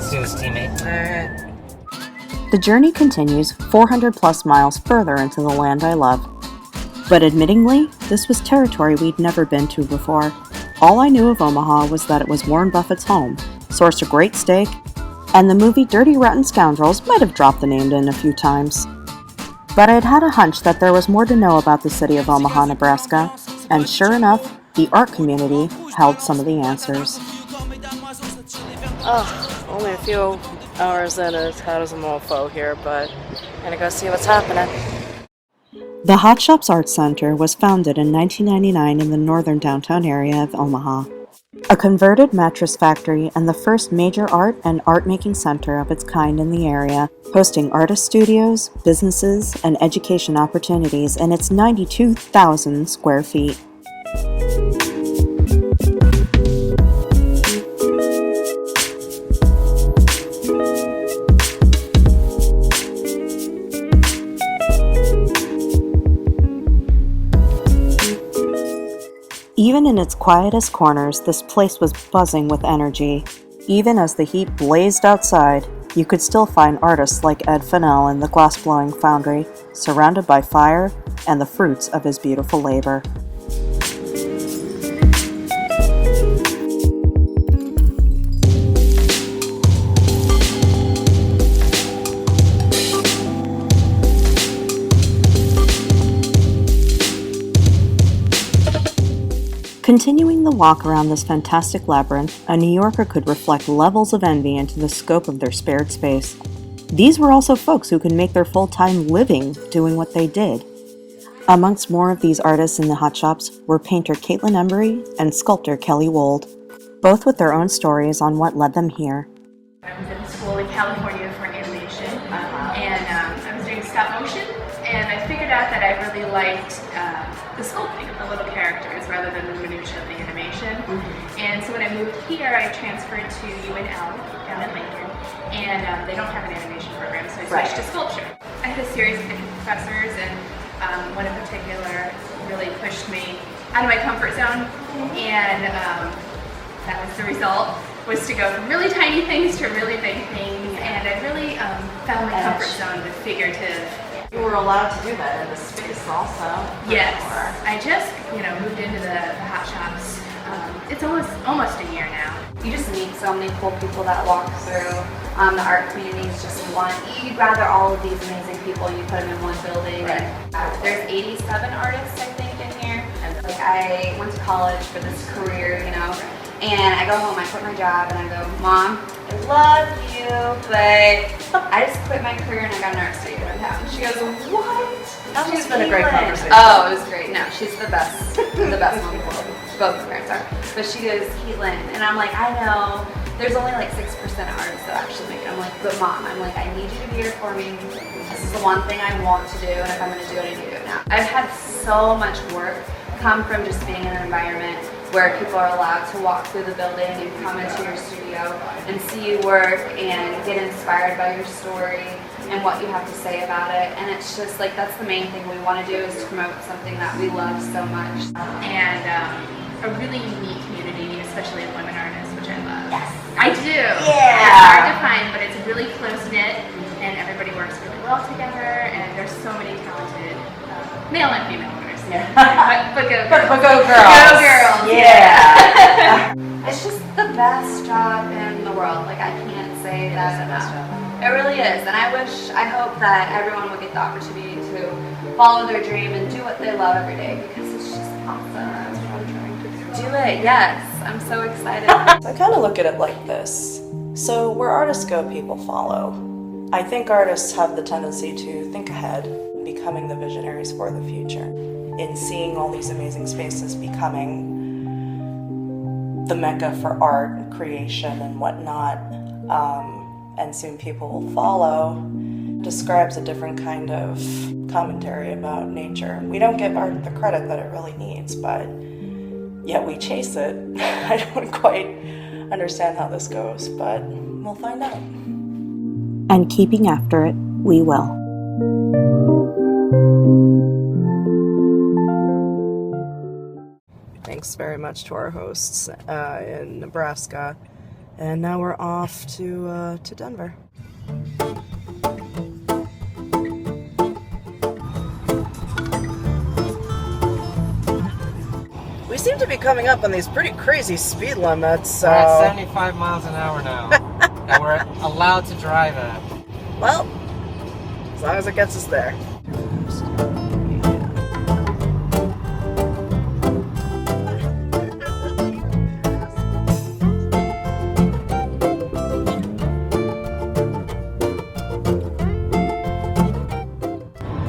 See his teammate. The journey continues 400 plus miles further into the land I love. But admittingly, this was territory we'd never been to before. All I knew of Omaha was that it was Warren Buffett's home, sourced a great steak, and the movie Dirty Rotten Scoundrels might have dropped the name in a few times. But I'd had a hunch that there was more to know about the city of Omaha, Nebraska, and sure enough, the art community held some of the answers. Oh, only a few hours in as hot as a mofo here, but I'm gonna go see what's happening. The Hot Shops Art Center was founded in 1999 in the northern downtown area of Omaha. A converted mattress factory and the first major art and art-making center of its kind in the area, hosting artist studios, businesses, and education opportunities in its 92,000 square feet. Even in its quietest corners, this place was buzzing with energy. Even as the heat blazed outside, you could still find artists like Ed Fennell in the glass-blowing foundry, surrounded by fire and the fruits of his beautiful labor. Continuing the walk around this fantastic labyrinth, a New Yorker could reflect levels of envy into the scope of their spared space. These were also folks who could make their full-time living doing what they did. Amongst more of these artists in the hot shops were painter Kaitlyn Embury and sculptor Kelly Wold, both with their own stories on what led them here. I was in school in California for animation, and I was doing stop motion, and I figured out that I really liked the sculpting of the little characters rather than the minutia of the animation. And so when I moved here, I transferred to UNL down in Lincoln, and they don't have an animation program, so I switched to sculpture. I had a series of different professors, and one in particular really pushed me out of my comfort zone, and that was the result, was to go from really tiny things to really big things, and I really found my comfort zone with figurative. You were allowed to do that in the space also. Yes, I just moved into the hot shops. It's almost a year now. You just meet so many cool people that walk through. The art community is just one. You'd rather all of these amazing people, you put them in one building. Right. And there's 87 artists, I think, in here. And I went to college for this career, and I go home, I quit my job, and I go, Mom, I love you, but I just quit my career and I got an art studio in town. She goes, what? That must have been a great conversation. Oh, it was great. No, she's the best one in the world. Both parents are. But she goes, Kaitlyn, and I'm like, I know, there's only like 6% of artists that actually make it. I'm like, but Mom, I need you to be here for me. This is the one thing I want to do, and if I'm going to do it, I need to do it now. I've had so much work come from just being in an environment where people are allowed to walk through the building and come into your studio and see you work and get inspired by your story and what you have to say about it. And it's just like, that's the main thing we want to do, is to promote something that we love so much. And a really unique community, especially of women artists, which I love. Yes. I do. Yeah. It's hard to find, but it's really close-knit, and everybody works really well together, and there's so many talented male and female artists. Yeah. But go girls. But go girls. Go girls. Yeah. It's just the best job in the world. Like, I can't say that enough. It really is, and I hope that everyone will get the opportunity to follow their dream and do what they love every day, because it's just awesome. That's what I'm trying to do. Do it, yes. I'm so excited. I kind of look at it like this. So where artists go, people follow. I think artists have the tendency to think ahead, becoming the visionaries for the future. In seeing all these amazing spaces becoming the mecca for art and creation and whatnot, and soon people will follow, describes a different kind of commentary about nature. We don't give art the credit that it really needs, but yet we chase it. I don't quite understand how this goes, but we'll find out. And keeping after it, we will. Thanks very much to our hosts in Nebraska And now we're off to Denver. We seem to be coming up on these pretty crazy speed limits. So... We're at 75 miles an hour now. And we're allowed to drive at. Well, as long as it gets us there.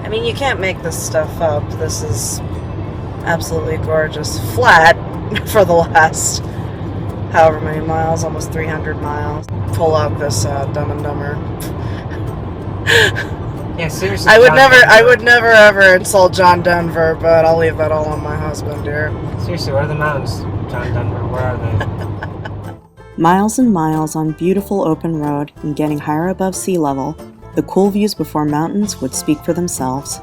I mean, you can't make this stuff up. This is absolutely gorgeous. Flat for the last however many miles, almost 300 miles. Pull out this Dumb and Dumber. Yeah, seriously. I would never ever insult John Denver, but I'll leave that all on my husband here. Seriously, where are the mountains, John Denver? Where are they? Miles and miles on beautiful open road and getting higher above sea level, the cool views before mountains would speak for themselves.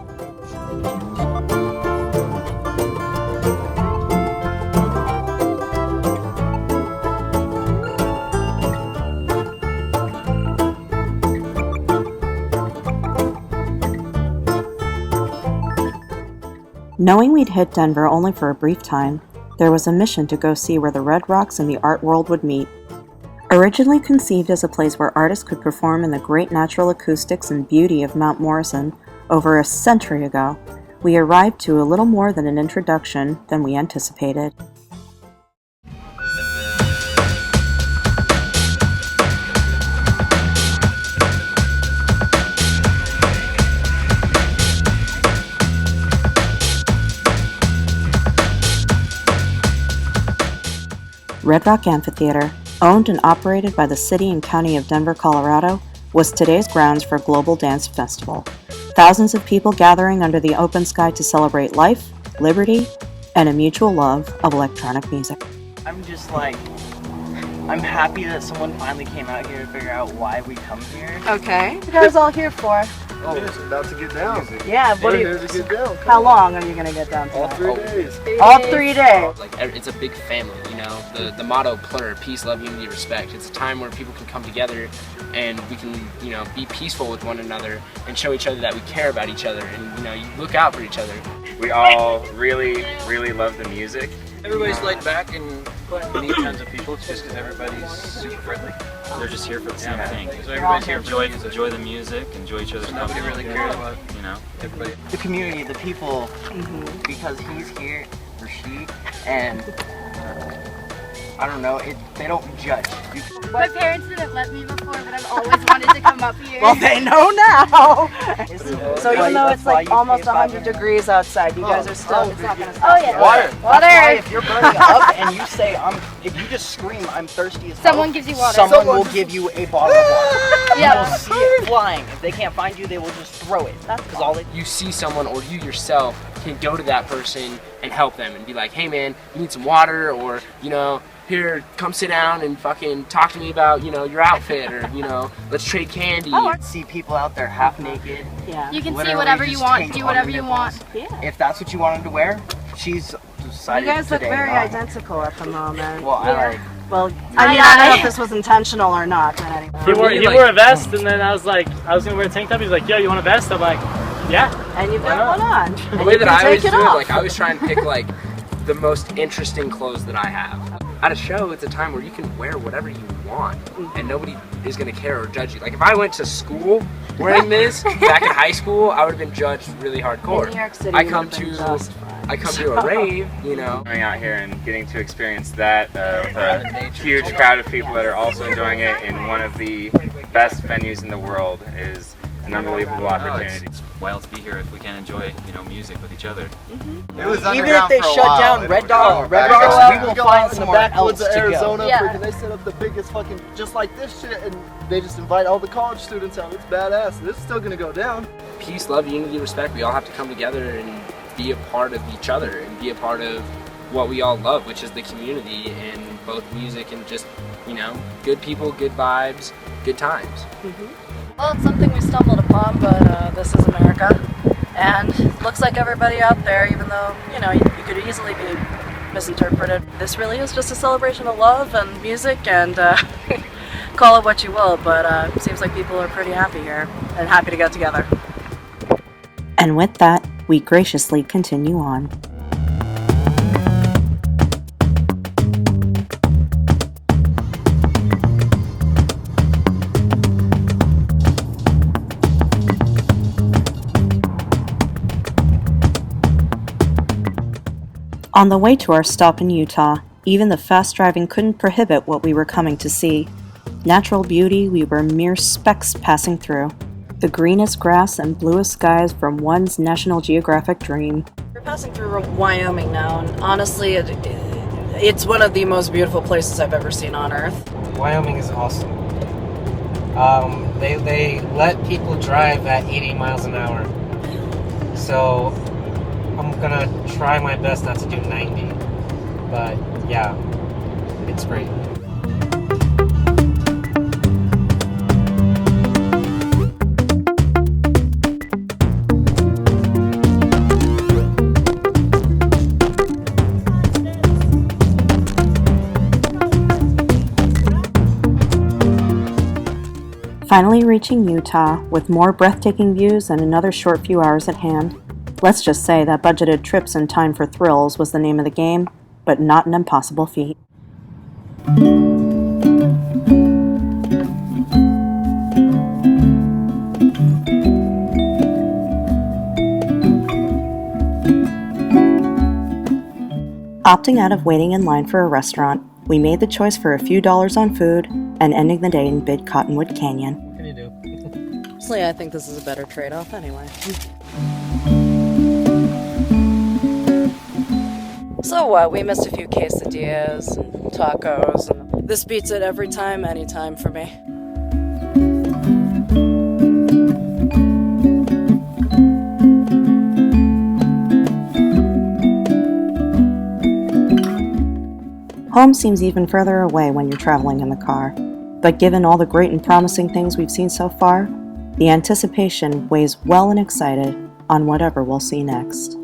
Knowing we'd hit Denver only for a brief time, there was a mission to go see where the Red Rocks and the art world would meet. Originally conceived as a place where artists could perform in the great natural acoustics and beauty of Mount Morrison over a century ago, we arrived to a little more than an introduction than we anticipated. Red Rock Amphitheater, owned and operated by the City and County of Denver, Colorado, was today's grounds for a global dance festival. Thousands of people gathering under the open sky to celebrate life, liberty, and a mutual love of electronic music. I'm just like, I'm happy that someone finally came out here to figure out why we come here. Okay. What are you guys all here for? Oh, it's about to get down. Yeah, what are you... Here to get down. How long are you going to get down All for? 3 days. All 3 days. Like, it's a big family, you know. The motto, PLUR, peace, love, unity, respect. It's a time where people can come together and we can, you know, be peaceful with one another and show each other that we care about each other and, you know, you look out for each other. We all really love the music. Everybody's laid back and meet tons of people. It's just because everybody's super friendly. They're just here for the same thing. So everybody's here for enjoy the music, enjoy each other's company. Nobody really cares about, you know, everybody. The community, the people, because he's here, or she, and I don't know, they don't judge. My parents didn't let me before, but I've always wanted to come up here. Well, they know now. So even though it's like almost 100 degrees outside, you guys are still... It's not gonna stop. Oh yeah. Water. If you're burning up and you say, if you just scream, I'm thirsty as hell, Someone gives you water. Someone will give you a bottle of water. Yeah. You'll see it flying. If they can't find you, they will just throw it. That's all they... You see someone or you yourself can go to that person and help them and be like, hey man, you need some water, or, you know, here, come sit down and fucking talk to me about, you know, your outfit, or, you know, let's trade candy. I see people out there half naked. Yeah. You can see Literally whatever you just want, tank do on whatever the you nipples. want. Yeah. If that's what you wanted to wear, she's decided You guys look today very not. identical at the moment. Well, I like... Well, I mean, I don't know if this was intentional or not, but anyway. He wore a vest, and then I was gonna wear a tank top. He's like, yo, you want a vest? I'm like, yeah. And you've got one on. The way that I always do it, like, I always try and pick, like, the most interesting clothes that I have. At a show, it's a time where you can wear whatever you want, and nobody is going to care or judge you. Like, if I went to school wearing this back in high school, I would have been judged really hardcore. In New York City, I come to a rave, you know. Coming out here and getting to experience that with a huge crowd of people that are also enjoying it in one of the best venues in the world is an unbelievable opportunity. It's wild to be here if we can enjoy, you know, music with each other. It was Even if they shut down Red Rocks, we will find in the somewhere else backwoods of to Arizona. go. Yeah. Freaking, they set up the biggest fucking, just like this shit, and they just invite all the college students out. It's badass. This is still gonna go down. Peace, love, unity, respect. We all have to come together and be a part of each other and be a part of what we all love, which is the community and both music and just, you know, good people, good vibes, good times. Well, it's something we stumbled upon, but this is America. And looks like everybody out there, even though, you know, you could easily be misinterpreted. This really is just a celebration of love and music and call it what you will, but it seems like people are pretty happy here and happy to get together. And with that, we graciously continue on. On the way to our stop in Utah, even the fast driving couldn't prohibit what we were coming to see. Natural beauty we were mere specks passing through. The greenest grass and bluest skies from one's National Geographic dream. We're passing through Wyoming now, and honestly, it's one of the most beautiful places I've ever seen on Earth. Wyoming is awesome. They let people drive at 80 miles an hour. So I'm gonna try my best not to do 90. But yeah, it's great. Finally reaching Utah, with more breathtaking views and another short few hours at hand. Let's just say that budgeted trips and time for thrills was the name of the game, but not an impossible feat. Opting out of waiting in line for a restaurant, we made the choice for a few dollars on food and ending the day in Big Cottonwood Canyon. What can you do? Personally, I think this is a better trade-off anyway. So what? We missed a few quesadillas and tacos. And this beats it every time, anytime for me. Home seems even further away when you're traveling in the car, but given all the great and promising things we've seen so far, the anticipation weighs well and excited on whatever we'll see next.